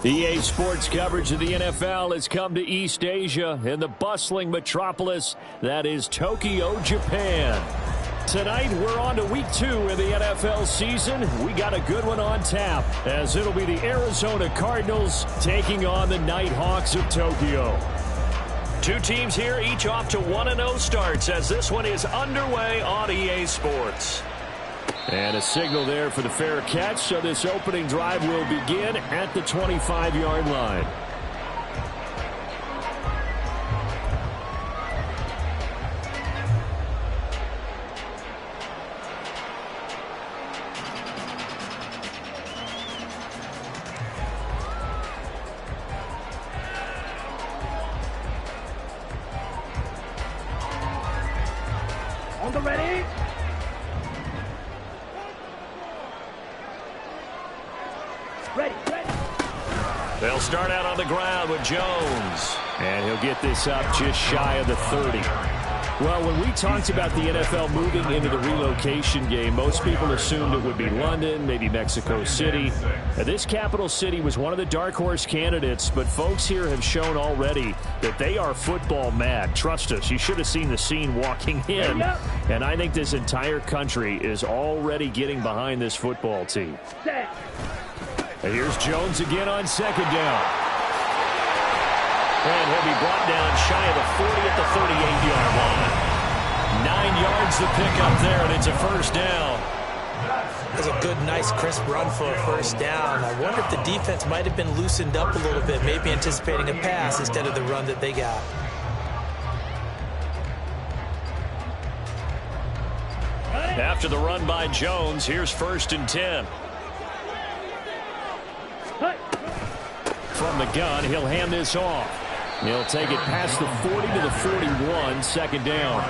EA Sports coverage of the NFL has come to East Asia in the bustling metropolis that is Tokyo, Japan. Tonight, we're on to week 2 in the NFL season. We got a good one on tap, as it'll be the Arizona Cardinals taking on the Nighthawks of Tokyo. Two teams here, each off to 1-0 starts, as this one is underway on EA Sports. And a signal there for the fair catch, so this opening drive will begin at the 25-yard line. On the ready. Ready. They'll start out on the ground with Jones. And he'll get this up just shy of the 30. Well, when we talked about the NFL moving into the relocation game, most people assumed it would be London, maybe Mexico City. Now, this capital city was one of the dark horse candidates, but folks here have shown already that they are football mad. Trust us, you should have seen the scene walking in. And I think this entire country is already getting behind this football team. And here's Jones again on second down. And he'll be brought down shy of the 40 at the 38-yard line. 9 yards to pick up there, and it's a first down. That's a good, nice, crisp run for a first down. I wonder if the defense might have been loosened up a little bit, maybe anticipating a pass instead of the run that they got. After the run by Jones, here's 1st and 10. From the gun, he'll hand this off. He'll take it past the 40 to the 41, second down.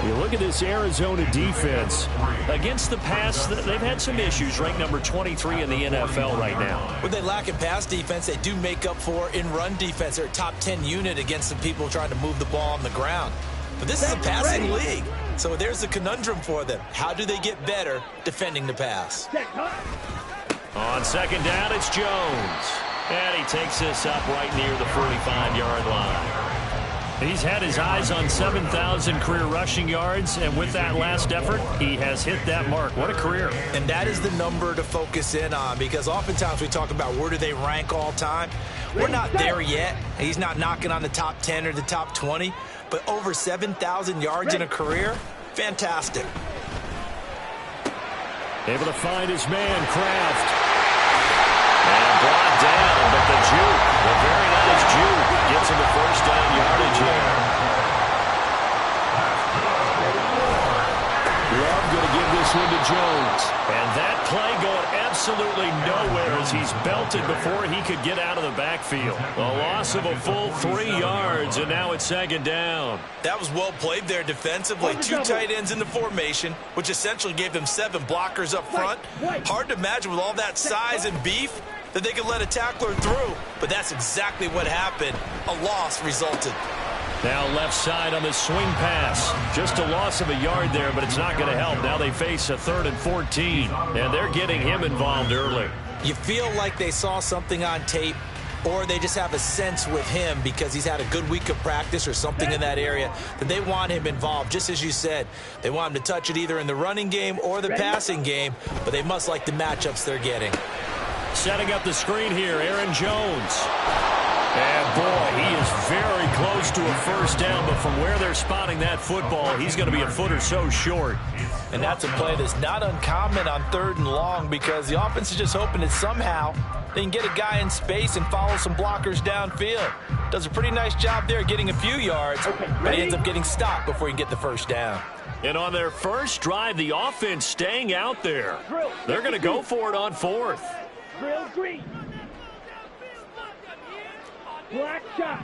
You look at this Arizona defense. Against the pass, they've had some issues, ranked number 23 in the NFL right now. When they lack in pass defense, they do make up for in run defense. They're a top 10 unit against some people trying to move the ball on the ground. But this is a passing league, so there's a conundrum for them. How do they get better defending the pass? On second down, it's Jones. And he takes this up right near the 45-yard line. He's had his eyes on 7,000 career rushing yards, and with that last effort, he has hit that mark. What a career. And that is the number to focus in on, because oftentimes we talk about where do they rank all time. We're not there yet. He's not knocking on the top 10 or the top 20, but over 7,000 yards in a career, fantastic. Able to find his man, Kraft. And brought down, but the juke, the very nice juke, gets him the first down yardage here. Love going to give this one to Jones. And that play going absolutely nowhere as he's belted before he could get out of the backfield. A loss of a full 3 yards, and now it's second down. That was well played there defensively. 2 tight ends in the formation, which essentially gave them 7 blockers up front. Hard to imagine with all that size and beef that they could let a tackler through, but that's exactly what happened. A loss resulted. Now left side on the swing pass. Just a loss of a yard there, but it's not going to help. Now they face a 3rd and 14, and they're getting him involved early. You feel like they saw something on tape, or they just have a sense with him because he's had a good week of practice or something in that area that they want him involved. Just as you said, they want him to touch it either in the running game or the passing game, but they must like the matchups they're getting. Setting up the screen here, Aaron Jones. And boy, he is very close to a first down, but from where they're spotting that football, he's going to be a foot or so short. And that's a play that's not uncommon on 3rd and long, because the offense is just hoping that somehow they can get a guy in space and follow some blockers downfield. Does a pretty nice job there getting a few yards, but he ends up getting stopped before he can get the first down. And on their first drive, the offense staying out there. They're going to go for it on 4th. Drill green. Black shot.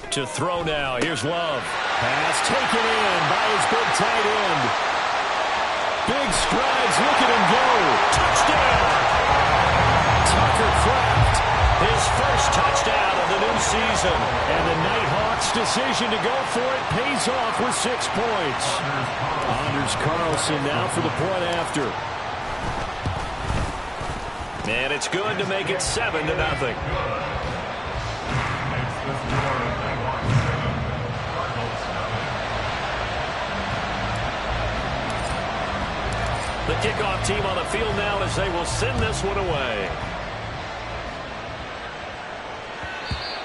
To throw now. Here's Love. Pass taken in by his big tight end. Big strides. Look at him go. Touchdown. Tucker Kraft. His first touchdown of the new season. And the Nighthawks' decision to go for it pays off with 6 points. Anders Carlson now for the point after. And it's good to make it 7-0. The kickoff team on the field now as they will send this one away.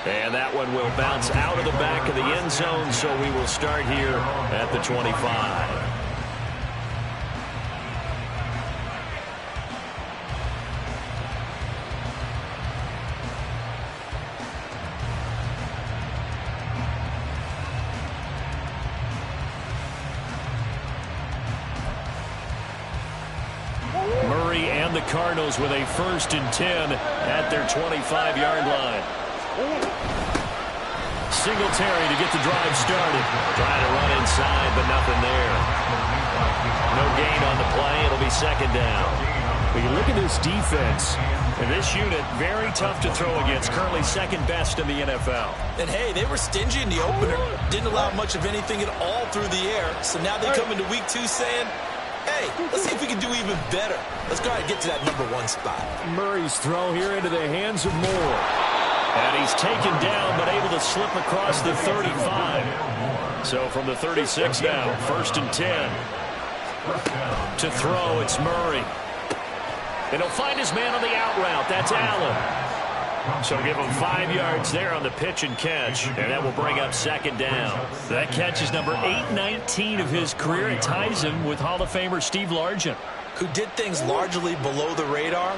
And that one will bounce out of the back of the end zone, so we will start here at the 25. Murray and the Cardinals with a 1st and 10 at their 25-yard line. Singletary to get the drive started. Trying to run inside, but nothing there. No gain on the play. It'll be 2nd down. When you look at this defense, and this unit, very tough to throw against. Currently 2nd best in the NFL. And, hey, they were stingy in the opener. Didn't allow much of anything at all through the air. So now they come into week 2 saying, hey, let's see if we can do even better. Let's go ahead and get to that #1 spot. Murray's throw here into the hands of Moore. And he's taken down, but able to slip across the 35. So from the 36 now, 1st and 10. To throw, it's Murray. And he'll find his man on the out route. That's Allen. So give him 5 yards there on the pitch and catch. And that will bring up 2nd down. That catch is number 819 of his career. It ties him with Hall of Famer Steve Largent, who did things largely below the radar.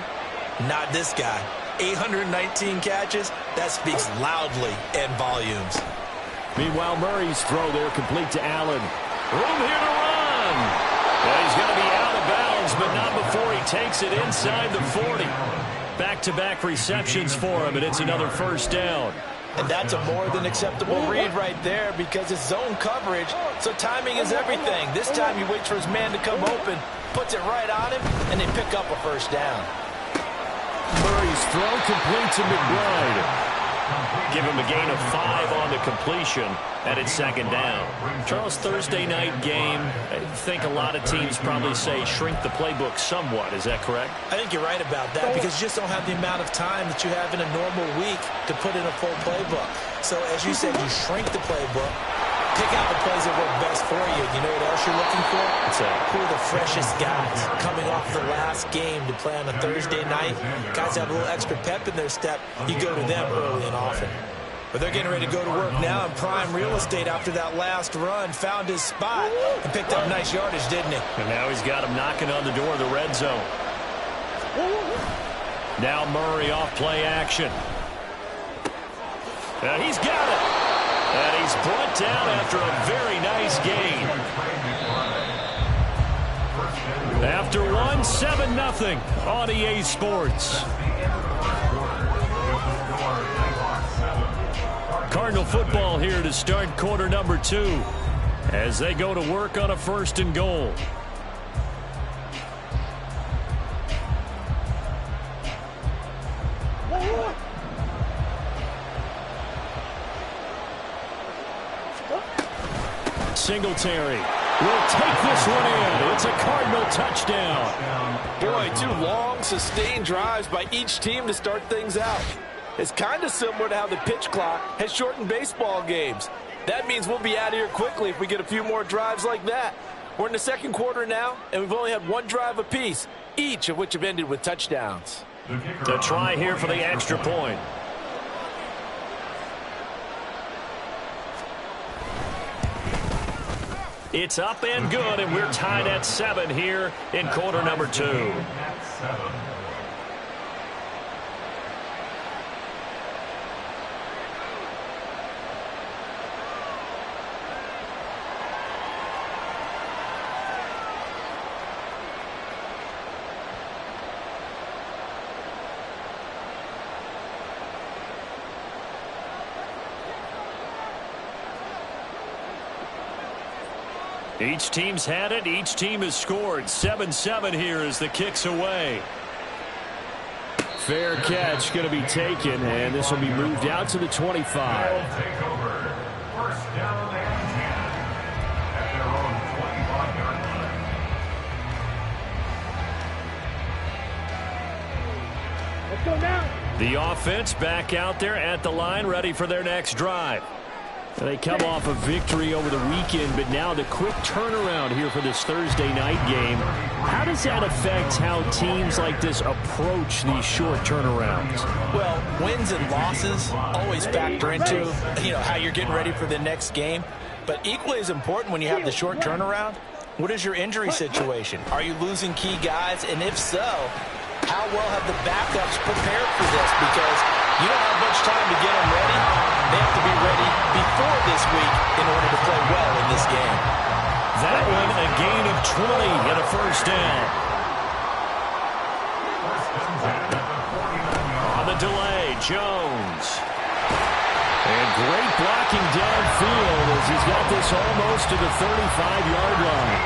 Not this guy. 819 catches, that speaks loudly in volumes. Meanwhile, Murray's throw there complete to Allen. Room here to run. And he's going to be out of bounds, but not before he takes it inside the 40. Back-to-back receptions for him, and it's another 1st down. And that's a more than acceptable read right there because it's zone coverage, so timing is everything. This time he waits for his man to come open, puts it right on him, and they pick up a 1st down. Murray's throw complete to McBride. Give him a gain of 5 on the completion, and it's 2nd down. Charles, Thursday night game, I think a lot of teams probably say shrink the playbook somewhat. Is that correct? I think you're right about that because you just don't have the amount of time that you have in a normal week to put in a full playbook. So as you said, you shrink the playbook, pick out the plays that work best for you. You know what else you're looking for? Who are the freshest guys coming off the last game to play on a Thursday night? Guys have a little extra pep in their step. You go to them early and often. But they're getting ready to go to work now in prime real estate after that last run. Found his spot and picked up nice yardage, didn't he? And now he's got him knocking on the door of the red zone. Now Murray off play action. And he's got it. And he's brought down after a very nice gain. After one, 7-0 on EA Sports. Cardinal football here to start quarter number 2 as they go to work on a 1st and goal. Singletary will take this one in. It's a Cardinal touchdown. Boy, 2 long, sustained drives by each team to start things out. It's kind of similar to how the pitch clock has shortened baseball games. That means we'll be out of here quickly if we get a few more drives like that. We're in the 2nd quarter now, and we've only had 1 drive apiece, each of which have ended with touchdowns. To try here for the extra point. It's up and good, and we're tied at 7 here in quarter number 2. Each team's had it. Each team has scored. 7-7 here as the kick's away. Fair catch going to be taken, and this will be moved out to the 25. Let's go now. The offense back out there at the line, ready for their next drive. They come off a victory over the weekend, but now the quick turnaround here for this Thursday night game. How does that affect how teams like this approach these short turnarounds? Well, wins and losses always factor into, how you're getting ready for the next game. But equally as important when you have the short turnaround, what is your injury situation? Are you losing key guys? And if so, how well have the backups prepared for this? Because you don't have much time to get them ready. They have to be ready before this week in order to play well in this game. That one, a gain of 20 and a first down. On the delay, Jones. And great blocking downfield as he's got this almost to the 35-yard line.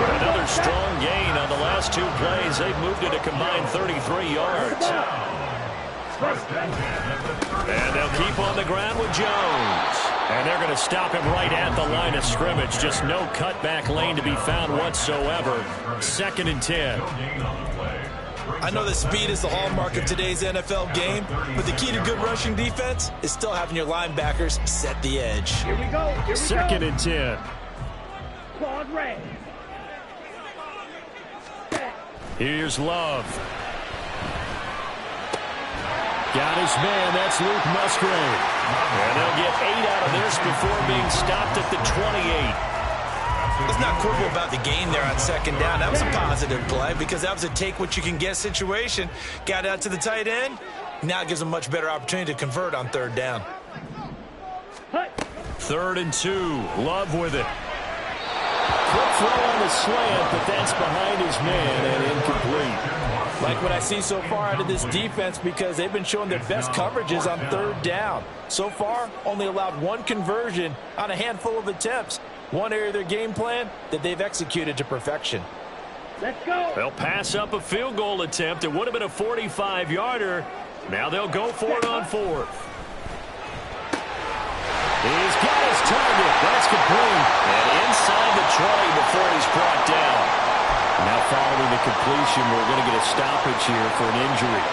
But another strong gain on the last two plays. They've moved it a combined 33 yards. And they'll keep on the ground with Jones. And they're going to stop him right at the line of scrimmage. Just no cutback lane to be found whatsoever. 2nd and 10. I know that speed is the hallmark of today's NFL game, but the key to good rushing defense is still having your linebackers set the edge. Here we go. 2nd and 10. Claude Ray. Here's Love. Got his man. That's Luke Musgrave. And they'll get 8 out of this before being stopped at the 28. Let's not quibble about the gain there on 2nd down. That was a positive play because that was a take-what-you-can-get situation. Got out to the tight end. Now it gives them a much better opportunity to convert on 3rd down. 3rd and 2. Love with it. Quick throw on the slant, but that's behind his man and incomplete. Like what I see so far out of this defense because they've been showing their best coverages on 3rd down. So far, only allowed 1 conversion on a handful of attempts. One area of their game plan that they've executed to perfection. Let's go. They'll pass up a field goal attempt. It would have been a 45-yarder. Now they'll go for it on 4th. He's got his target. That's complete. And inside the 20 before he's brought down. Now following the completion, we're going to get a stoppage here for an injury.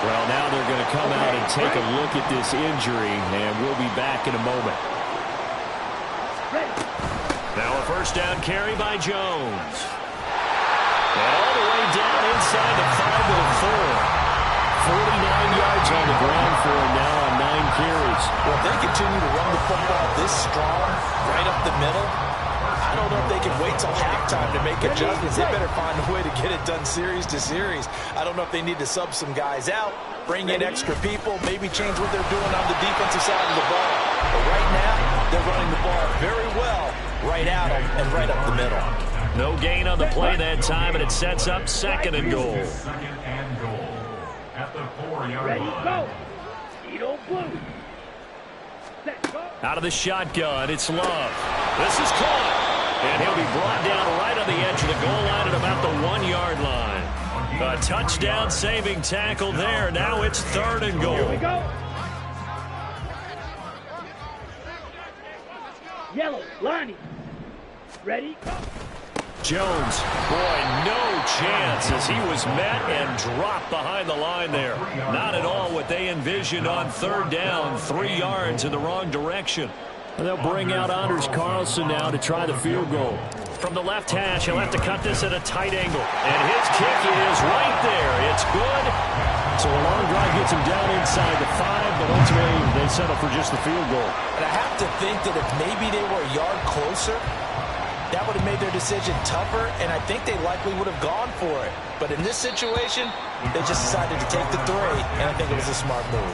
Well, now they're going to come out and take a look at this injury, and we'll be back in a moment. Now a first down carry by Jones. And all the way down inside the 5 to the 4. 49 yards on the ground for him now on 9 carries. Well, if they continue to run the football this strong, right up the middle, I don't know if they can wait till halftime to make adjustments. They better find a way to get it done series to series. I don't know if they need to sub some guys out, bring in extra people, maybe change what they're doing on the defensive side of the ball. But right now, they're running the ball very well right at them and right up the middle. No gain on the play that time, and it sets up 2nd and goal. Ready, go. Edo Blue. Set, go. Out of the shotgun, it's Love. This is caught. And he'll be brought down right on the edge of the goal line at about the 1-yard line. A touchdown saving tackle there. Now it's 3rd and goal. Here we go. Yellow, Lonnie. Ready, go. Jones, boy, no chance as he was met and dropped behind the line there. Not at all what they envisioned on 3rd down, 3 yards in the wrong direction. And they'll bring out Anders Carlson now to try the field goal. From the left hash, he'll have to cut this at a tight angle. And his kick is right there. It's good. So a long drive gets him down inside the 5, but ultimately they settle for just the field goal. And I have to think that if maybe they were a yard closer, that would have made their decision tougher, and I think they likely would have gone for it. But in this situation, they just decided to take the 3, and I think it was a smart move.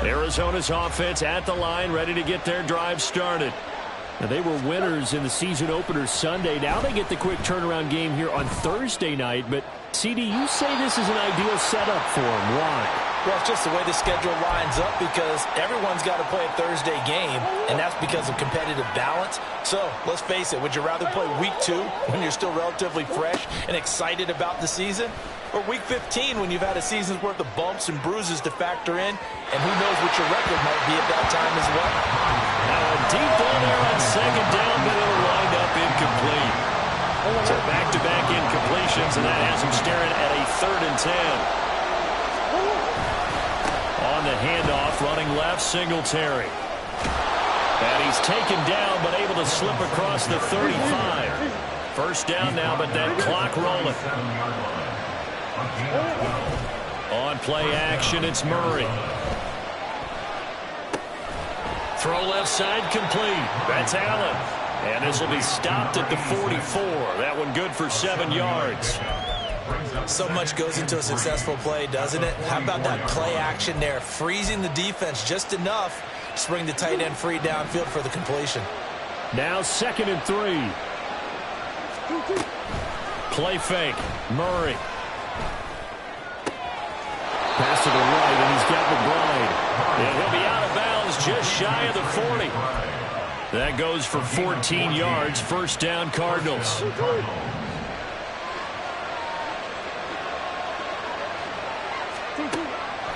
Arizona's offense at the line, ready to get their drive started. Now, they were winners in the season opener Sunday. Now they get the quick turnaround game here on Thursday night. But, CD, you say this is an ideal setup for them. Why? Well, it's just the way the schedule lines up because everyone's got to play a Thursday game, and that's because of competitive balance. So, let's face it, would you rather play Week 2 when you're still relatively fresh and excited about the season? Or Week 15 when you've had a season's worth of bumps and bruises to factor in, and who knows what your record might be at that time as well? Now a deep ball there on second down, but it'll wind up incomplete. So back-to-back incompletions, and that has him staring at a 3rd and 10. On the handoff, running left, Singletary. And he's taken down, but able to slip across the 35. First down now, but that clock rolling. On play action, it's Murray. Throw left side, complete. That's Allen. And this will be stopped at the 44. That one good for 7 yards. So much goes into a successful play, doesn't it? How about that play action there? Freezing the defense just enough to bring the tight end free downfield for the completion. Now 2nd and 3. Play fake. Murray. Pass to the right, and he's got McBride. And he'll be out of bounds just shy of the 40. That goes for 14 yards. First down, Cardinals.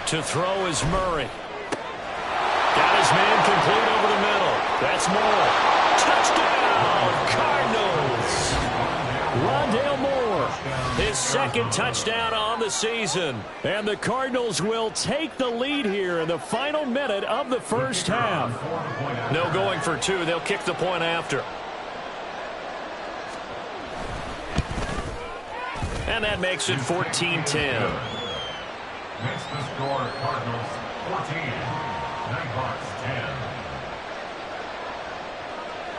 To throw is Murray. Got his man complete over the middle. That's Moore. Touchdown, Cardinals. Rondale Moore, his 2nd touchdown on the season. And the Cardinals will take the lead here in the final minute of the first half. No going for 2. They'll kick the point after. And that makes it 14-10. Makes the score Cardinals 14, Nighthawks 10.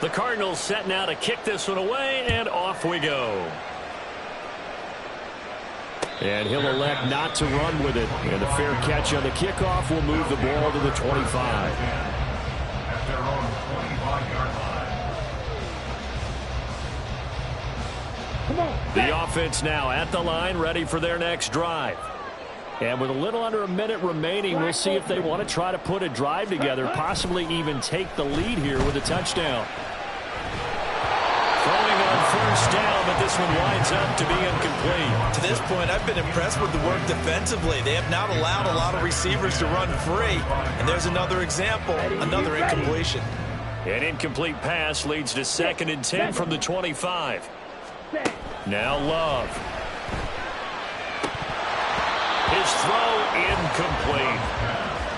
The Cardinals set now to kick this one away, and off we go. And he'll elect not to run with it. And a fair catch on the kickoff will move the ball to the 25. At their own 25-yard line. The offense now at the line, ready for their next drive. And with a little under a minute remaining, we'll see if they want to try to put a drive together, possibly even take the lead here with a touchdown. Throwing on first down, but this one winds up to be incomplete. To this point, I've been impressed with the work defensively. They have not allowed a lot of receivers to run free. And there's another example, another incompletion. An incomplete pass leads to 2nd and 10 from the 25. Now Love. His throw incomplete.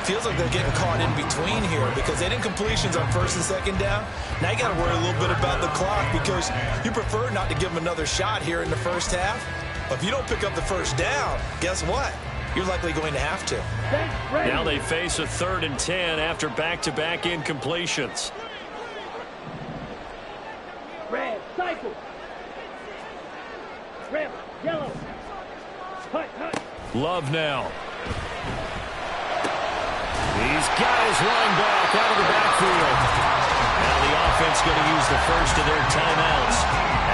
Feels like they're getting caught in between here because they didn't completions on 1st and 2nd down. Now you got to worry a little bit about the clock because you prefer not to give them another shot here in the first half. But if you don't pick up the first down, guess what? You're likely going to have to. Now they face a 3rd and 10 after back-to-back incompletions. Red, cycle. Red, yellow. Hut, hut. Love now. He's got his running back out of the backfield. Now the offense going to use the first of their timeouts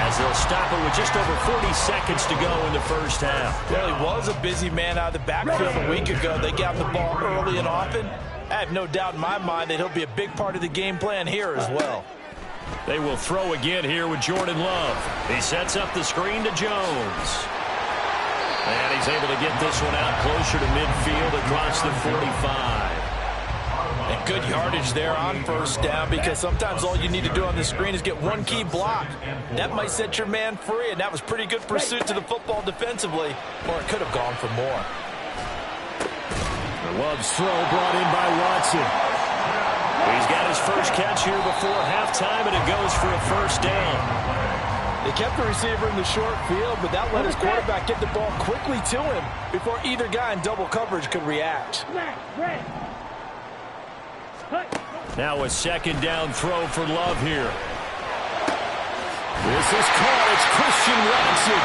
as they'll stop it with just over 40 seconds to go in the first half. Well, he was a busy man out of the backfield a week ago. They got the ball early and often. I have no doubt in my mind that he'll be a big part of the game plan here as well. They will throw again here with Jordan Love. He sets up the screen to Jones. And he's able to get this one out closer to midfield across the 45. And good yardage there on first down because sometimes all you need to do on the screen is get one key block. That might set your man free, and that was pretty good pursuit to the football defensively, or it could have gone for more. Love's throw brought in by Watson. He's got his first catch here before halftime, and it goes for a first down. They kept the receiver in the short field, but that let his quarterback get the ball quickly to him before either guy in double coverage could react. Now a 2nd down throw for Love here. This is caught. It's Christian Watson.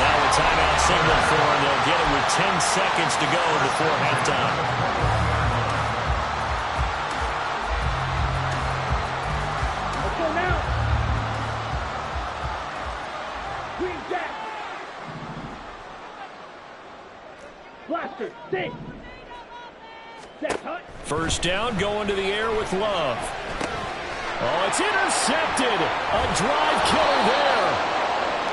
Now a timeout signal for him. They'll get him with 10 seconds to go before halftime. Blaster, 6. First down, going to the air with Love. Oh, it's intercepted. A drive killer there.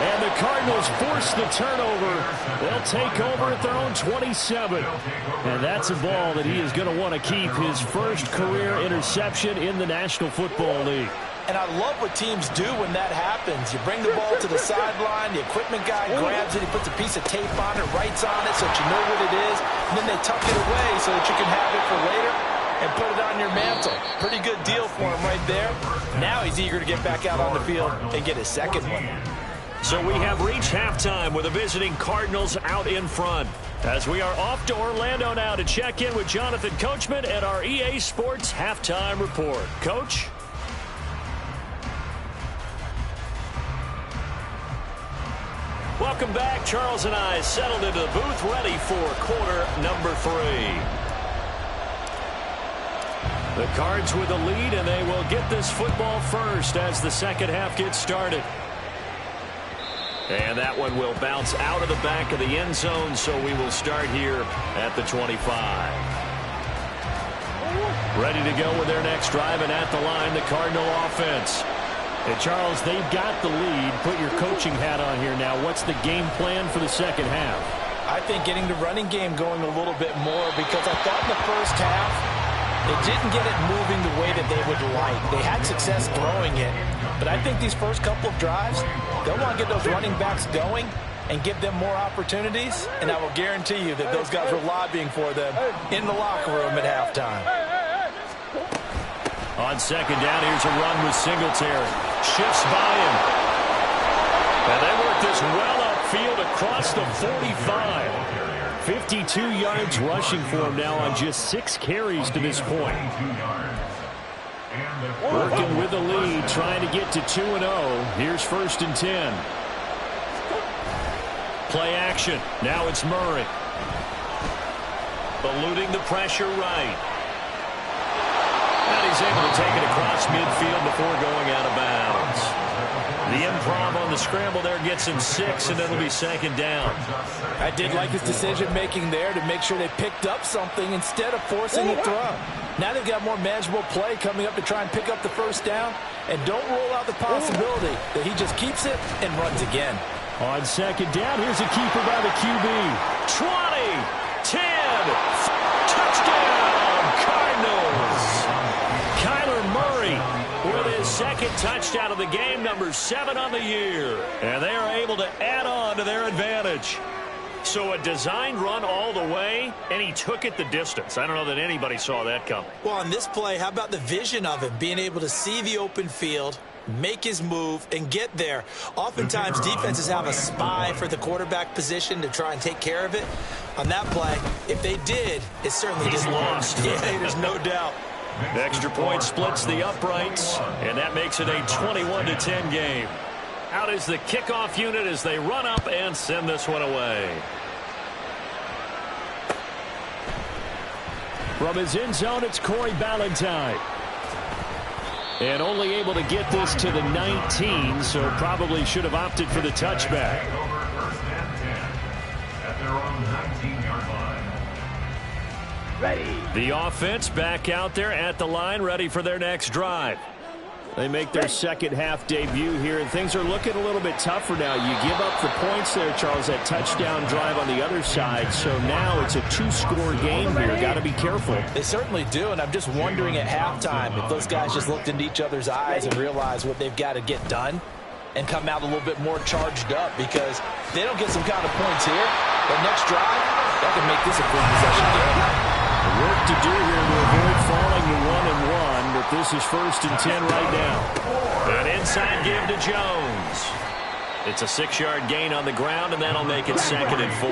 And the Cardinals force the turnover. They'll take over at their own 27. And that's a ball that he is going to want to keep, his first career interception in the National Football League. And I love what teams do when that happens. You bring the ball to the sideline, the equipment guy grabs it, he puts a piece of tape on it, writes on it so that you know what it is, and then they tuck it away so that you can have it for later and put it on your mantle. Pretty good deal for him right there. Now he's eager to get back out on the field and get his second one. So we have reached halftime with the visiting Cardinals out in front. As we are off to Orlando now to check in with Jonathan Coachman and our EA Sports Halftime Report. Coach? Welcome back. Charles and I settled into the booth ready for quarter number 3. The Cards with the lead, and they will get this football first as the second half gets started. And that one will bounce out of the back of the end zone, so we will start here at the 25. Ready to go with their next drive, and at the line, the Cardinal offense. And Charles, they've got the lead. Put your coaching hat on here now. What's the game plan for the second half? I think getting the running game going a little bit more, because I thought in the first half they didn't get it moving the way that they would like. They had success throwing it, but I think these first couple of drives, they'll want to get those running backs going and give them more opportunities, and I will guarantee you that those guys were lobbying for them in the locker room at halftime. On second down, here's a run with Singletary. Shifts by him. And they work this well upfield across the 45. 52 yards rushing for him now on just 6 carries to this point. Working with the lead, trying to get to 2-0. Here's 1st and 10. Play action. Now it's Murray. Eluding the pressure right. And he's able to take it across midfield before going out of bounds. The improv on the scramble there gets him 6, and it'll be second down. I did like his decision-making there to make sure they picked up something instead of forcing the throw. Now they've got more manageable play coming up to try and pick up the first down, and don't rule out the possibility that he just keeps it and runs again. On second down, here's a keeper by the QB. 20, 10, touchdown, Cardinals. Kyler Murray with his second touchdown of the game, number 7 on the year. And they are able to add on to their advantage. So a designed run all the way, and he took it the distance. I don't know that anybody saw that coming. Well, on this play, how about the vision of him, being able to see the open field, make his move, and get there. Oftentimes, defenses have a spy for the quarterback position to try and take care of it. On that play, if they did, it certainly He's didn't lost. Yeah, there's no doubt. Extra point splits the uprights, and that makes it a 21-10 game. Out is the kickoff unit as they run up and send this one away. From his end zone, it's Corey Ballantyne. And only able to get this to the 19, so probably should have opted for the touchback. Ready. The offense back out there at the line, ready for their next drive. They make their second half debut here, and things are looking a little bit tougher now. You give up the points there, Charles, that touchdown drive on the other side. So now it's a 2-score game here. Got to be careful. They certainly do, and I'm just wondering at halftime if those guys just looked into each other's eyes and realized what they've got to get done and come out a little bit more charged up, because if they don't get some kind of points here, their next drive, that can make this a full possession game. Work to do here to avoid falling to 1-1, but this is 1st and 10 right now. An inside give to Jones. It's a 6-yard gain on the ground, and that'll make it 2nd and 4.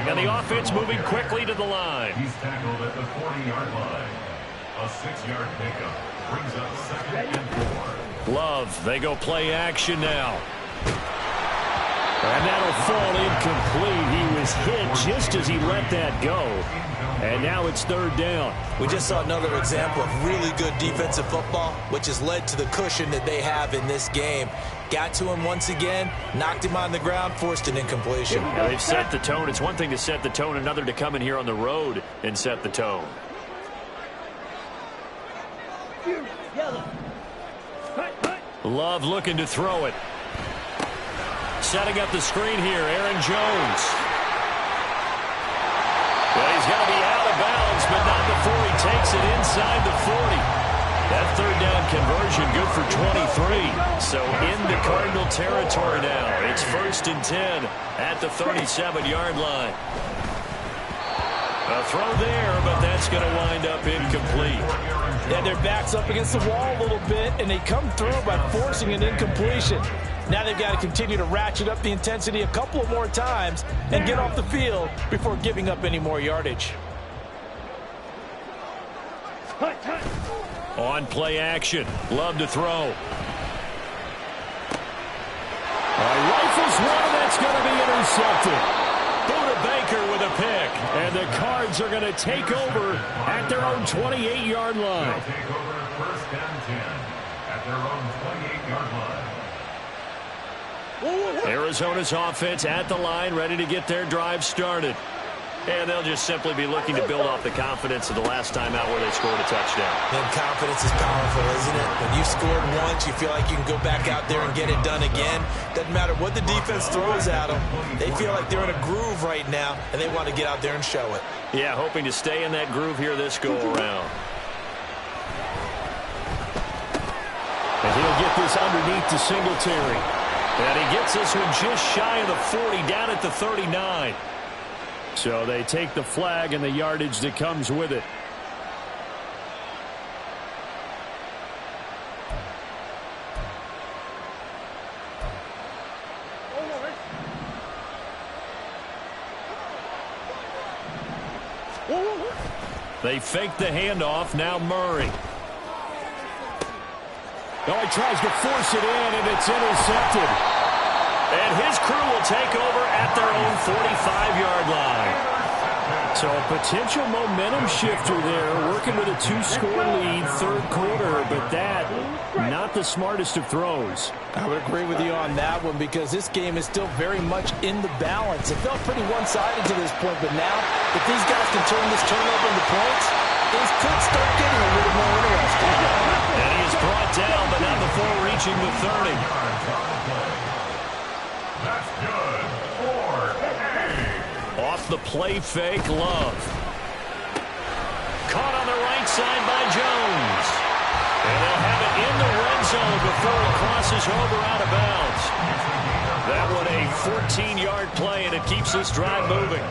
And the offense moving quickly to the line. He's tackled at the 40-yard line. A 6-yard pickup brings up 2nd and 4. Love, they go play action now. And that'll fall incomplete. He was hit just as he let that go. And now it's 3rd down. We just saw another example of really good defensive football, which has led to the cushion that they have in this game. Got to him once again, knocked him on the ground, forced an incompletion. Yeah, they've set the tone. It's one thing to set the tone, another to come in here on the road and set the tone. Love looking to throw it. Setting up the screen here, Aaron Jones. Well, he's going to be out of bounds, but not before he takes it inside the 40. That third down conversion good for 23. So into Cardinal territory now. It's 1st and 10 at the 37-yard line. A throw there, but that's going to wind up incomplete. Yeah, their back's up against the wall a little bit, and they come through by forcing an incompletion. Now they've got to continue to ratchet up the intensity a couple of more times and get off the field before giving up any more yardage. On play action. Love to throw. Rifles one, and that's going to be intercepted. Buda Baker with a pick, and the Cards are going to take over at their own 28-yard line. They'll take over 1st and 10 at their own 28-yard line. Arizona's offense at the line, ready to get their drive started. And they'll just simply be looking to build off the confidence of the last time out where they scored a touchdown. And confidence is powerful, isn't it? When you scored once, you feel like you can go back out there and get it done again. Doesn't matter what the defense throws at them. They feel like they're in a groove right now, and they want to get out there and show it. Yeah, hoping to stay in that groove here this go-around. And he'll get this underneath to Singletary. And he gets this one just shy of the 40, down at the 39. So they take the flag and the yardage that comes with it. They fake the handoff. Now Murray. Oh, he tries to force it in, and it's intercepted. And his crew will take over at their own 45-yard line. So a potential momentum shifter there, working with a 2-score lead, third quarter, but that, not the smartest of throws. I would agree with you on that one because this game is still very much in the balance. It felt pretty one-sided to this point, but now, if these guys can turn this turnover into points, things could start getting a little more interesting. And he is brought down, but not before reaching the 30. That's good for A. Off the play fake, Love. Caught on the right side by Jones. And they'll have it in the red zone before it crosses over out of bounds. That one a 14-yard play, and it keeps this drive moving.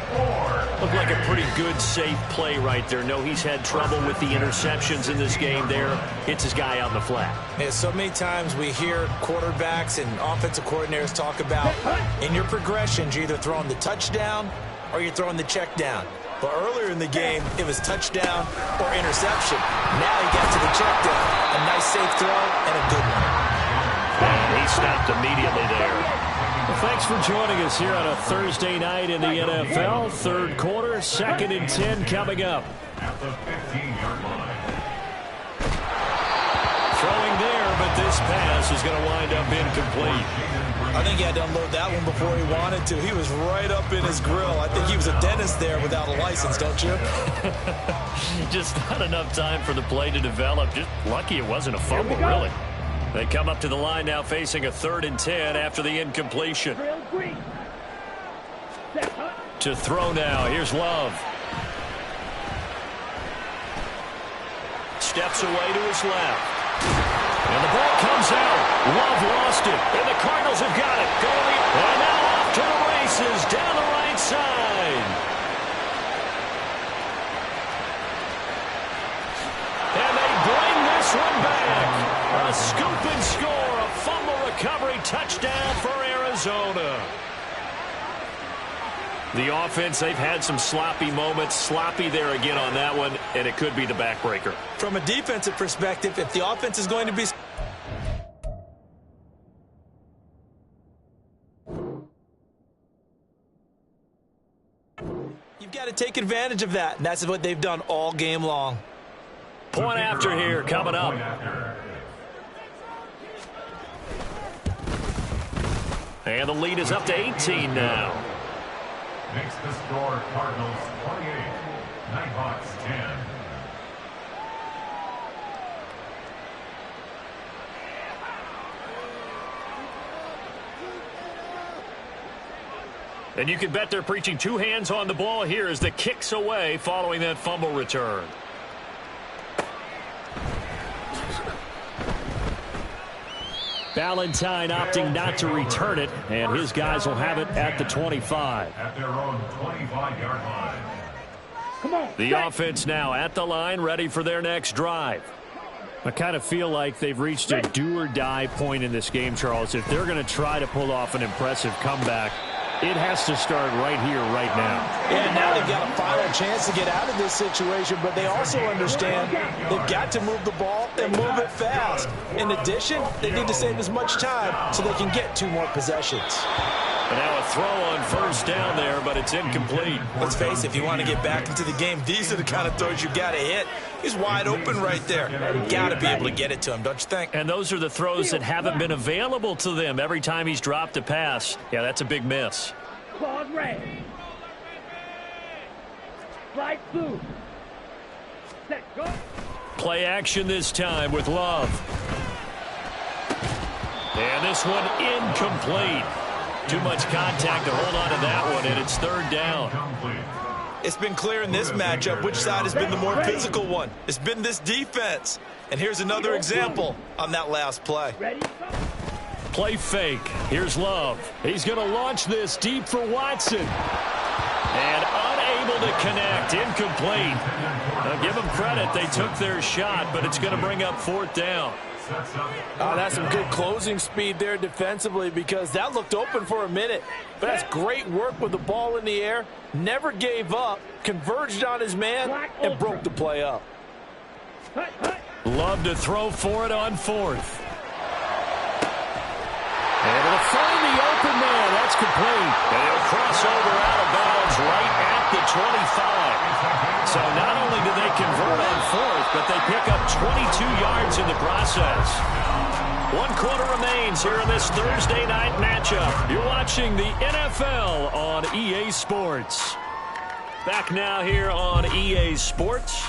Looked like a pretty good, safe play right there. No, he's had trouble with the interceptions in this game there. Hits his guy out in the flat. Yeah, so many times we hear quarterbacks and offensive coordinators talk about in your progressions, you're either throwing the touchdown or you're throwing the check down. But earlier in the game, it was touchdown or interception. Now he got to the check down. A nice safe throw and a good one. And he stopped immediately there. Well, thanks for joining us here on a Thursday night in the NFL. Third quarter, 2nd and 10 coming up. At the 15-yard line. Throwing there, but this pass is going to wind up incomplete. I think he had to unload that one before he wanted to. He was right up in his grill. I think he was a dentist there without a license, don't you? Just not enough time for the play to develop. Just lucky it wasn't a fumble, really. They come up to the line now facing a 3rd and 10 after the incompletion. To throw now. Here's Love. Steps away to his left. And the ball comes out. Love lost it. And the Cardinals have got it. And now off to the races down the right side. And they bring this one back. A scoop and score. A fumble recovery touchdown for Arizona. The offense, they've had some sloppy moments. Sloppy there again on that one, and it could be the backbreaker. From a defensive perspective, if the offense is going to be... You've got to take advantage of that, and that's what they've done all game long. Point after here coming up. And the lead is up to 18 now. Makes the score Cardinals 28, Nighthawks 10. And you can bet they're preaching two hands on the ball here as the kick's away following that fumble return. Valentine opting not to return it, and his guys will have it at the 25. At their own 25-yard line. Come on. The offense now at the line, ready for their next drive. I kind of feel like they've reached a do-or-die point in this game, Charles. If they're going to try to pull off an impressive comeback, it has to start right here, right now. Yeah, now they've got a final chance to get out of this situation, but they also understand they've got to move the ball and move it fast. In addition, they need to save as much time so they can get 2 more possessions. But now a throw on first down there, but it's incomplete. Let's face it, if you want to get back into the game, these are the kind of throws you got to hit. He's wide open right there. Got to be able to get it to him, don't you think? And those are the throws that haven't been available to them every time he's dropped a pass. Yeah, that's a big miss. Claws red. Slide through. Set, go. Play action this time with Love. And this one incomplete. Too much contact to hold on to that one, and it's third down. It's been clear in this matchup which side has been the more physical one. It's been this defense. And here's another example on that last play. Ready? Play fake. Here's Love. He's going to launch this deep for Watson. And unable to connect. Incomplete. Now give them credit. They took their shot, but it's going to bring up 4th down. That's some good closing speed there defensively because that looked open for a minute. But that's great work with the ball in the air. Never gave up, converged on his man, and broke the play up. Love to throw for it on 4th. Able to find the open man. That's complete. And he'll cross over out of bounds right at the 25. So not only do they convert on 4th, but they pick up 22 yards in the process. 1 quarter remains here in this Thursday night matchup. You're watching the NFL on EA Sports. Back now here on EA Sports,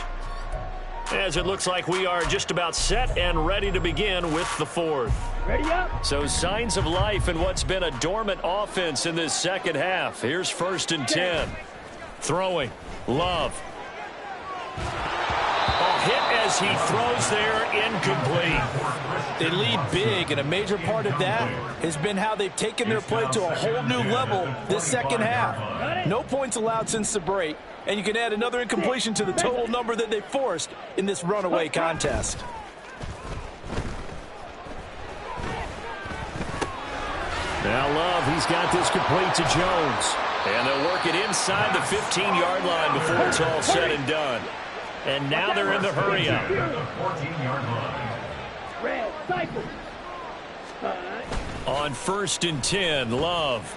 as it looks like we are just about set and ready to begin with the 4th. Ready up. So signs of life in what's been a dormant offense in this second half. Here's 1st and 10. Throwing. Love. Hit as he throws there, incomplete. They lead big, and a major part of that has been how they've taken their play to a whole new level this second half. No points allowed since the break, and you can add another incompletion to the total number that they forced in this runaway contest. Now Love, he's got this complete to Jones. And they'll work it inside the 15-yard line before it's all said and done. And now they're in the hurry-up. 14-yard line. Red, cycle. On 1st and 10, Love.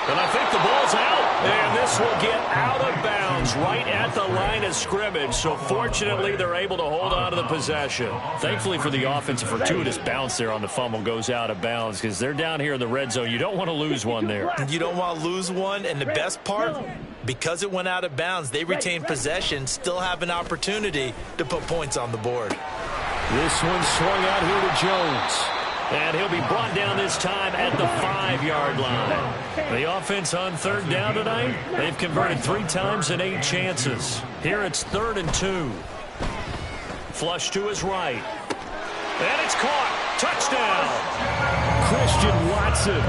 And I think the ball's out. And this will get out of bounds right at the line of scrimmage. So fortunately, they're able to hold on to the possession. Thankfully for the offense, a fortuitous bounce there on the fumble goes out of bounds because they're down here in the red zone. You don't want to lose one there. You don't want to lose one, and the best part, because it went out of bounds, they retain possession, still have an opportunity to put points on the board. This one swung out here to Jones. And he'll be brought down this time at the 5-yard line. The offense on 3rd down tonight, they've converted 3 times in 8 chances. Here it's 3rd and 2. Flush to his right. And it's caught. Touchdown. Christian Watson.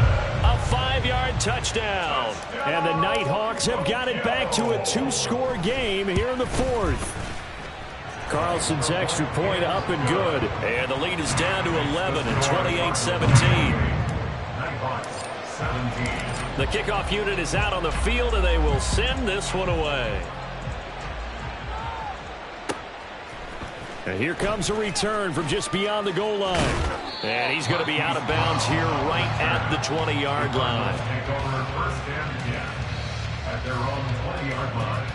A 5-yard touchdown. And the Nighthawks have got it back to a 2-score game here in the 4th. Carlson's extra point up and good. And the lead is down to 11 at 28-17. The kickoff unit is out on the field, and they will send this one away. And here comes a return from just beyond the goal line. And he's going to be out of bounds here right at the 20-yard line. Take over 1st and 10 at their own 20-yard line.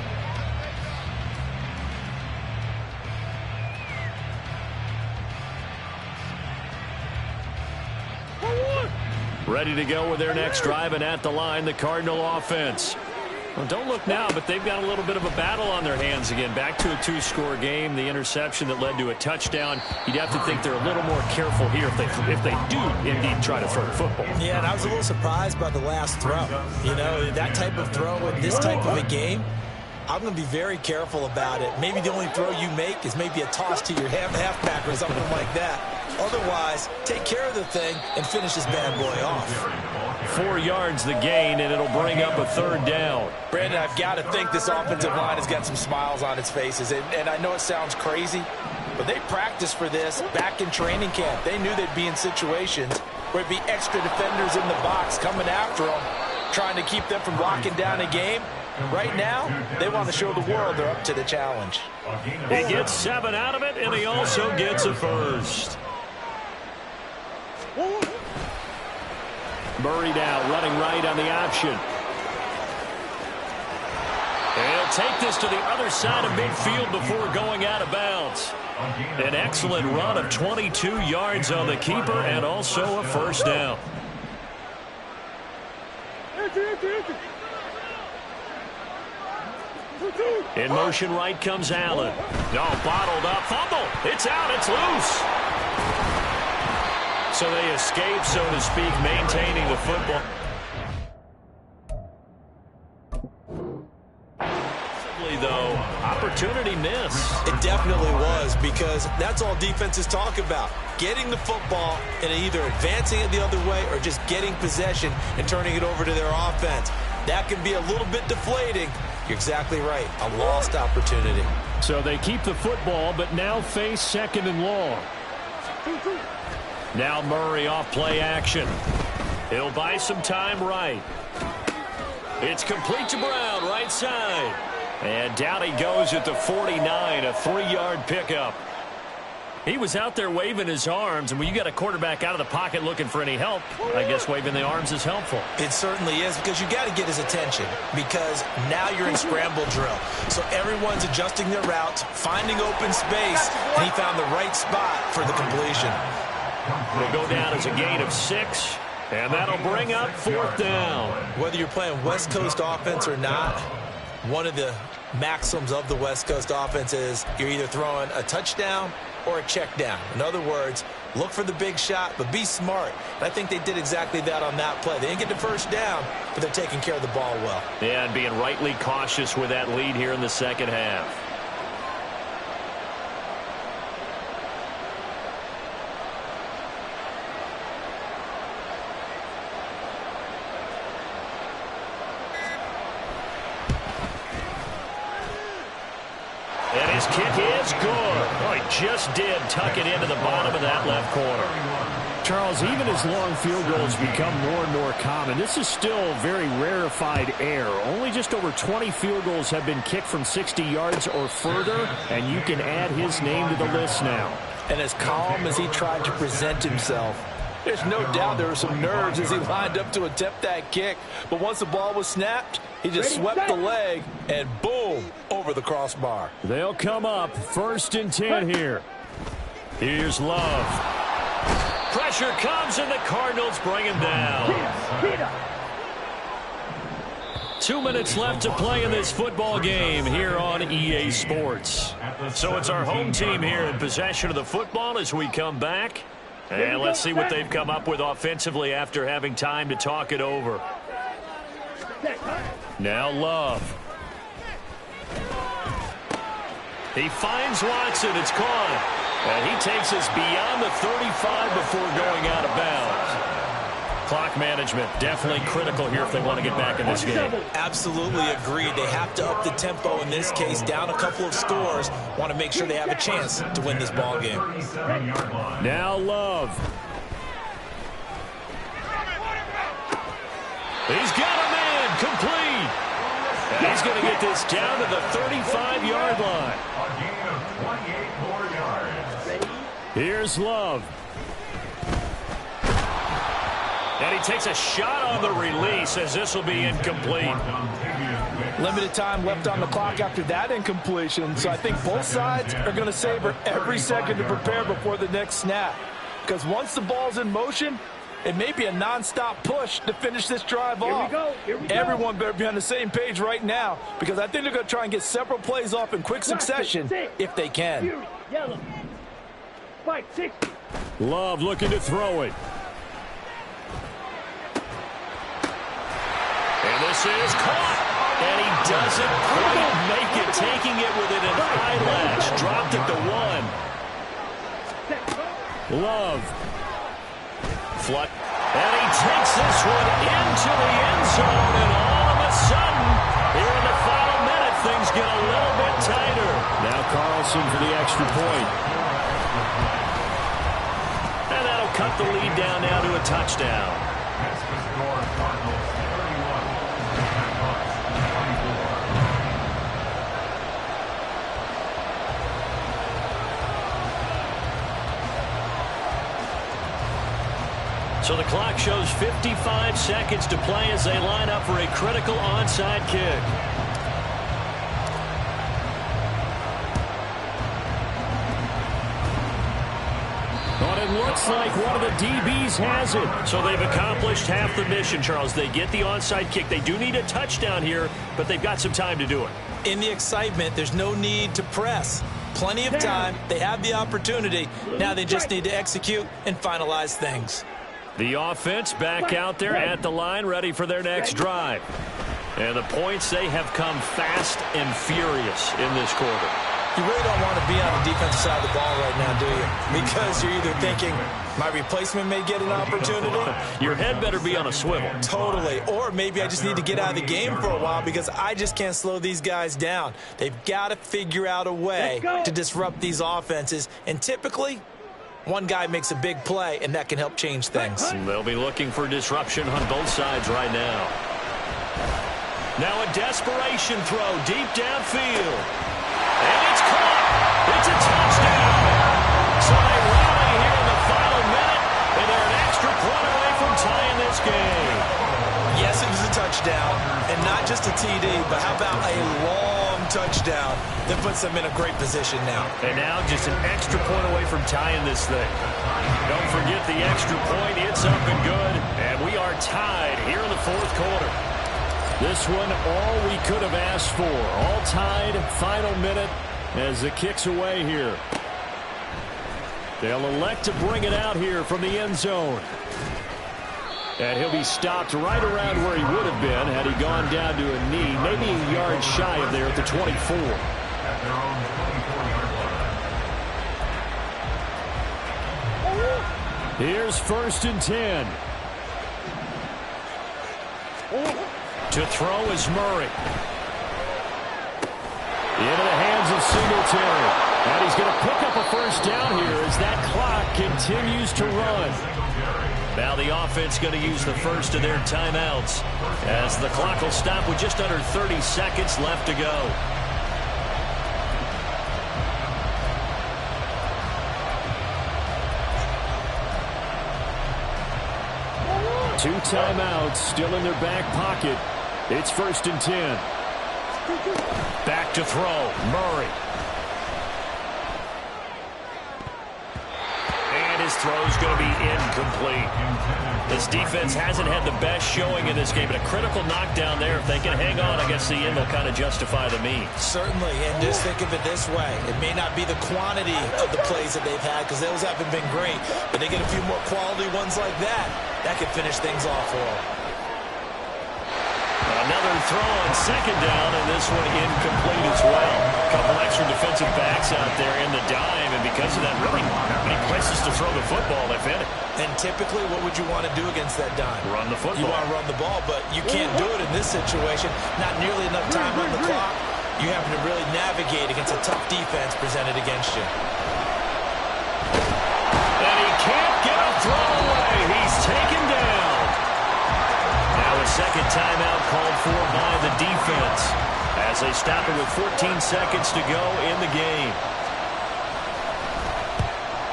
Ready to go with their next drive, and at the line, the Cardinal offense. Well, don't look now, but they've got a little bit of a battle on their hands again. Back to a 2-score game. The interception that led to a touchdown. You'd have to think they're a little more careful here if they do indeed try to throw the football. Yeah, and I was a little surprised by the last throw. You know, that type of throw in this type of a game, I'm going to be very careful about it. Maybe the only throw you make is maybe a toss to your halfback or something like that. Otherwise, take care of the thing and finish this bad boy off. 4 yards the gain, and it'll bring up a 3rd down. Brandon, I've got to think this offensive line has got some smiles on its faces. And I know it sounds crazy, but they practiced for this back in training camp. They knew they'd be in situations where it'd be extra defenders in the box coming after them, trying to keep them from locking down a game. Right now, they want to show the world they're up to the challenge. He gets 7 out of it, and he also gets a first. Murray now running right on the option. He'll take this to the other side of midfield before going out of bounds. An excellent run of 22 yards on the keeper and also a first down. In motion right comes Allen. No, bottled up. Fumble. It's out. It's loose. So they escape, so to speak, maintaining the football. Though, opportunity miss. It definitely was, because that's all defenses talk about. Getting the football and either advancing it the other way or just getting possession and turning it over to their offense. That can be a little bit deflating. You're exactly right. A lost opportunity. So they keep the football, but now face 2nd and long. Now Murray off play action. He'll buy some time right. It's complete to Brown, right side. And down he goes at the 49, a 3-yard pickup. He was out there waving his arms, and when you got a quarterback out of the pocket looking for any help, I guess waving the arms is helpful. It certainly is, because you got to get his attention, because now you're in scramble drill. So everyone's adjusting their routes, finding open space, and he found the right spot for the completion. Will go down as a gain of 6, and that'll bring up 4th down. Whether you're playing West Coast offense or not, one of the maxims of the West Coast offense is you're either throwing a touchdown or a check down. In other words, look for the big shot, but be smart. And I think they did exactly that on that play. They didn't get the first down, but they're taking care of the ball well. Yeah, and being rightly cautious with that lead here in the second half. And his kick is good. Oh, he just did tuck it into the bottom of that left corner. Charles, even as long field goals become more and more common, this is still very rarefied air. Only just over 20 field goals have been kicked from 60 yards or further, and you can add his name to the list now. And as calm as he tried to present himself, there's no doubt there were some nerves as he lined up to attempt that kick. But once the ball was snapped, he just swept the leg and boom, over the crossbar. They'll come up 1st and 10 here. Here's Love. Pressure comes and the Cardinals bring him down. 2 minutes left to play in this football game here on EA Sports. So it's our home team here in possession of the football as we come back. And let's see what they've come up with offensively after having time to talk it over. Now Love. He finds Watson. It's caught. And he takes us beyond the 35 before going out of bounds. Clock management definitely critical here if they want to get back in this game. Absolutely agreed. They have to up the tempo in this case, down a couple of scores. Want to make sure they have a chance to win this ball game. Now Love. He's got a man complete. And he's going to get this down to the 35-yard line. A gain of 28 more yards. Here's Love. And he takes a shot on the release as this will be incomplete. Limited time left on the clock after that incompletion, so I think both sides are going to savor every second to prepare before the next snap. Because once the ball's in motion, It may be a nonstop push to finish this drive off. Here we go. Everyone better be on the same page right now because I think they're going to try and get several plays off in quick succession if they can. Yellow. Spike 60. Love looking to throw it. And this is caught. And he doesn't quite make it, taking it with an eyelash. Dropped it to 1. Love. Flutt. And he takes this one into the end zone. And all of a sudden, here in the final minute, things get a little bit tighter. Now Carlson for the extra point. And that'll cut the lead down now to a touchdown. That's the score. Cardinals 31. Nighthawks 24. So the clock shows 55 seconds to play as they line up for a critical onside kick. But it looks like one of the DBs has it. So they've accomplished half the mission, Charles. They get the onside kick. They do need a touchdown here, but they've got some time to do it. In the excitement, there's no need to press. Plenty of time. They have the opportunity. Now they just need to execute and finalize things. The offense back out there at the line, ready for their next drive. And the points, they have come fast and furious in this quarter. You really don't want to be on the defensive side of the ball right now, do you? Because you're either thinking, my replacement may get an opportunity. Your head better be on a swivel. Totally. Or maybe I just need to get out of the game for a while because I just can't slow these guys down. They've got to figure out a way to disrupt these offenses. And typically, one guy makes a big play, and that can help change things. And they'll be looking for disruption on both sides right now. Now a desperation throw deep downfield. And it's caught. It's a touchdown. So they rally here in the final minute, and they're an extra point away from tying this game. Yes, it was a touchdown, and not just a TD, but how about a long touchdown that puts them in a great position now. And now just an extra point away from tying this thing. Don't forget the extra point. It's up and good, and we are tied here in the fourth quarter. This one, all we could have asked for. All tied, final minute as the kick's away here. They'll elect to bring it out here from the end zone. And he'll be stopped right around where he would have been had he gone down to a knee, maybe a yard shy of there at the 24. At their own 24-yard line. Here's 1st and 10. To throw is Murray. Into the hands of Singletary. And he's going to pick up a first down here as that clock continues to run. Now the offense going to use the first of their timeouts as the clock will stop with just under 30 seconds left to go. Two timeouts still in their back pocket. It's 1st and 10. Back to throw. Murray. And his throw's going to be incomplete. This defense hasn't had the best showing in this game, but a critical knockdown there. If they can hang on, I guess the end will kind of justify the means. Certainly, and just think of it this way. It may not be the quantity of the plays that they've had because those haven't been great, but they get a few more quality ones like that. That could finish things off for them. Another throw on 2nd down, and this one incomplete as well. A couple extra defensive backs out there in the dime, and because of that, really not many places to throw the football, if any. And typically, what would you want to do against that dime? Run the football. You want to run the ball, but you can't do it in this situation. Not nearly enough time on the clock. You have to really navigate against a tough defense presented against you. And he can't get a throw away. He's taken down. Now a second timeout called for by the defense as they stop it with 14 seconds to go in the game.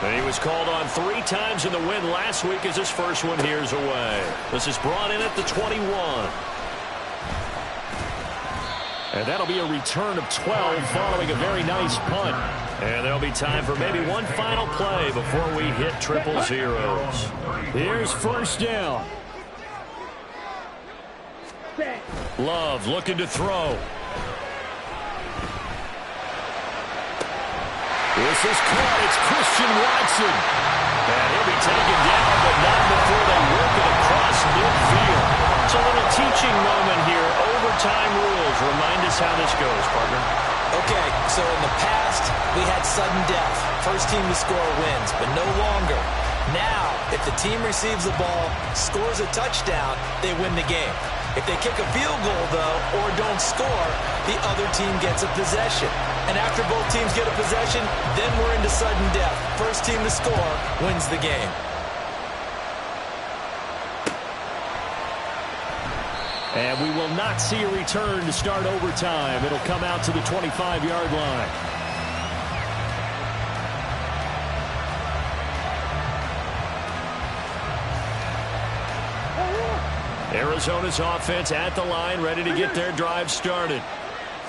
And he was called on 3 times in the win last week as his first one here's away. This is brought in at the 21. And that'll be a return of 12 following a very nice punt. And there'll be time for maybe one final play before we hit triple zeros. Here's first down. Love looking to throw. This is caught. It's Christian Watson. And he'll be taken down, but not before they work it across midfield. It's a little teaching moment here. Overtime rules. Remind us how this goes, partner. Okay, so in the past, we had sudden death. First team to score wins, but no longer. Now, if the team receives the ball, scores a touchdown, they win the game. If they kick a field goal, though, or don't score, the other team gets a possession. And after both teams get a possession, then we're into sudden death. First team to score wins the game. And we will not see a return to start overtime. It'll come out to the 25-yard line. Arizona's offense at the line, ready to get their drive started.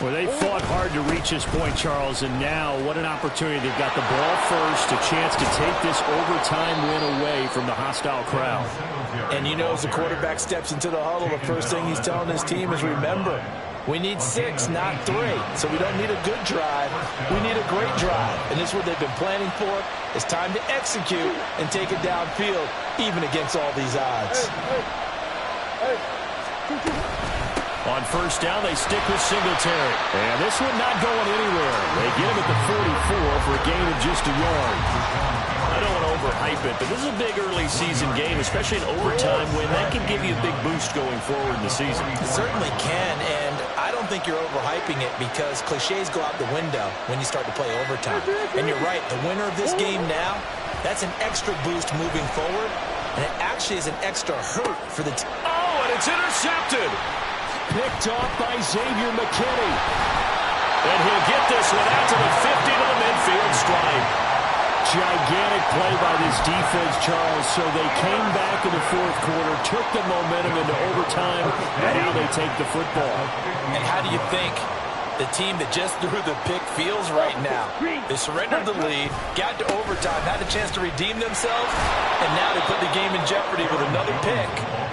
Well, they fought hard to reach this point, Charles, and now what an opportunity. They've got the ball first, a chance to take this overtime win away from the hostile crowd. And you know, as the quarterback steps into the huddle, the first thing he's telling his team is, remember, we need 6, not 3. So we don't need a good drive. We need a great drive. And this is what they've been planning for. It's time to execute and take it downfield, even against all these odds. On first down, they stick with Singletary. And this one not going anywhere. They get him at the 44 for a gain of just a yard. I don't want to overhype it, but this is a big early season game, especially an overtime win. That can give you a big boost going forward in the season. It certainly can, and I don't think you're overhyping it because cliches go out the window when you start to play overtime. And you're right, the winner of this game now, that's an extra boost moving forward, and it actually is an extra hurt for the team. Oh, and it's intercepted. Picked off by Xavier McKinney. And he'll get this one out to the 50 to the midfield stripe. Gigantic play by this defense, Charles. So they came back in the fourth quarter, took the momentum into overtime, and now they take the football. And how do you think the team that just threw the pick feels right now? They surrendered the lead, got to overtime, had a chance to redeem themselves, and now they put the game in jeopardy with another pick.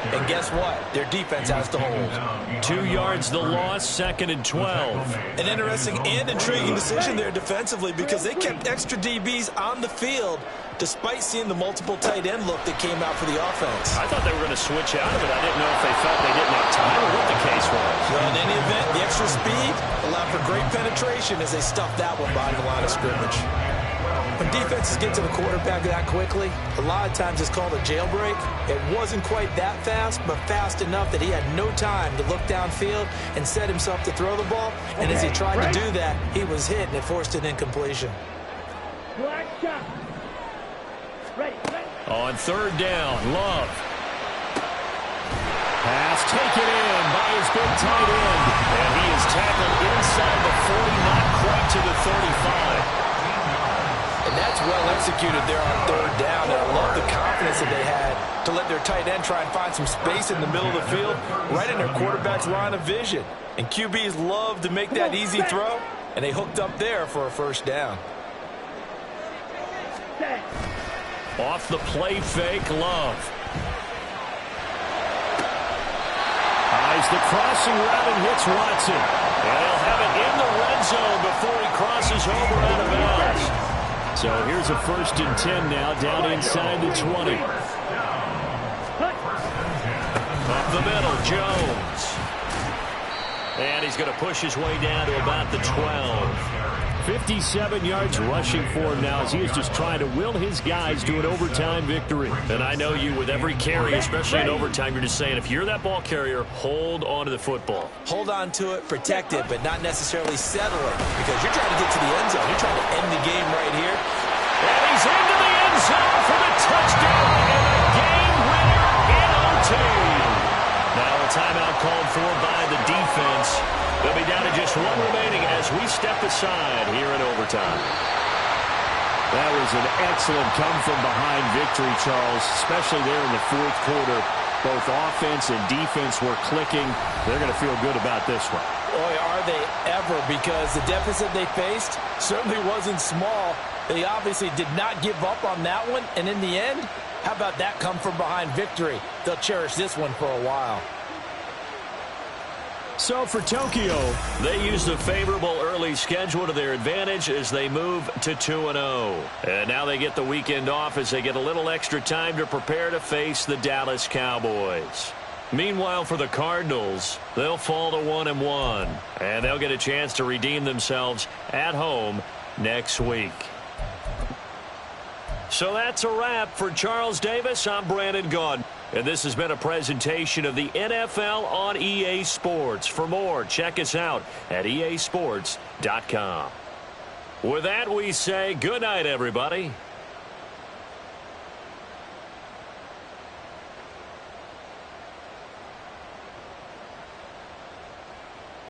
And guess what? Their defense has to hold. 2 yards the loss, 2nd and 12. An interesting and intriguing decision there defensively because they kept extra DBs on the field despite seeing the multiple tight end look that came out for the offense. I thought they were going to switch out of it. I didn't know if they felt they didn't have time or what the case was. Well, in any event, the extra speed allowed for great penetration as they stuffed that one behind the line of scrimmage. When defenses get to the quarterback that quickly, a lot of times it's called a jailbreak. It wasn't quite that fast, but fast enough that he had no time to look downfield and set himself to throw the ball. And as he tried to do that, he was hit, and it forced an incompletion. On third down, Love. Pass taken in by his big tight end. And he is tackled inside the 40, not quite to the 35. And that's well executed there on third down. And I love the confidence that they had to let their tight end try and find some space in the middle of the field, right in their quarterback's line of vision. And QBs love to make that easy throw, and they hooked up there for a first down. Off the play fake, Love. Eyes the crossing route and hits Watson. And he'll have it in the red zone before he crosses over out of bounds. So here's a 1st and 10 now, down inside the 20. Up the middle, Jones. And he's going to push his way down to about the 12. 57 yards rushing for him now as he is just trying to will his guys to an overtime victory. And I know you, with every carry, especially in overtime, you're just saying, if you're that ball carrier, hold on to the football. Hold on to it, protect it, but not necessarily settle it, because you're trying to get to the end zone. You're trying to end the game right here. And he's into the end zone for the touchdown and a game winner in OT. Now a timeout called for by the defense. They'll be down to just one remaining as we step aside here in overtime. That was an excellent come-from-behind victory, Charles, especially there in the fourth quarter. Both offense and defense were clicking. They're going to feel good about this one. Boy, are they ever, because the deficit they faced certainly wasn't small. They obviously did not give up on that one, and in the end, how about that come from behind victory? They'll cherish this one for a while. So for Tokyo, they use the favorable early schedule to their advantage as they move to 2-0. And now they get the weekend off as they get a little extra time to prepare to face the Dallas Cowboys. Meanwhile, for the Cardinals, they'll fall to 1-1, and they'll get a chance to redeem themselves at home next week. So that's a wrap. For Charles Davis, I'm Brandon Gaudin. And this has been a presentation of the NFL on EA Sports. For more, check us out at easports.com. With that, we say good night, everybody.